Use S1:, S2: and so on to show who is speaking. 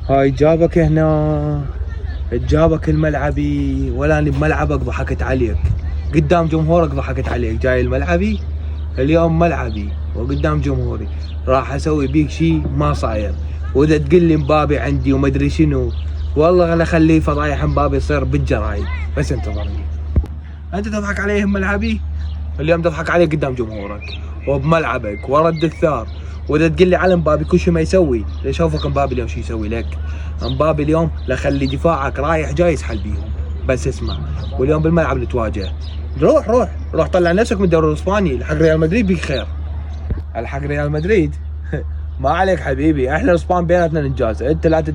S1: هاي جابك هنا، جابك الملعبي، ولا اني بملعبك ضحكت عليك قدام جمهورك، ضحكت عليك. جاي الملعبي اليوم ملعبي وقدام جمهوري، راح اسوي بيك شيء ما صاير. واذا تقول لي مبابي عندي وما ادري شنو، والله انا اخليه فضايح مبابي يصير بالجرايد. بس انتظرني. انت تضحك عليهم ملعبي، اليوم تضحك عليه قدام جمهورك وبملعبك ورد الثار. واذا تقول لي على مبابي كل شيء ما يسوي، شوفك مبابي اليوم شو يسوي لك. مبابي اليوم لخلي دفاعك رايح جاي يسحل بيهم. بس اسمع، واليوم بالملعب نتواجه. روح طلع نفسك من الدوري الاسباني، الحق ريال مدريد بيك خير. الحق ريال مدريد ما عليك حبيبي، احنا الاسبان بيناتنا نتجازى، انت لا تدخل.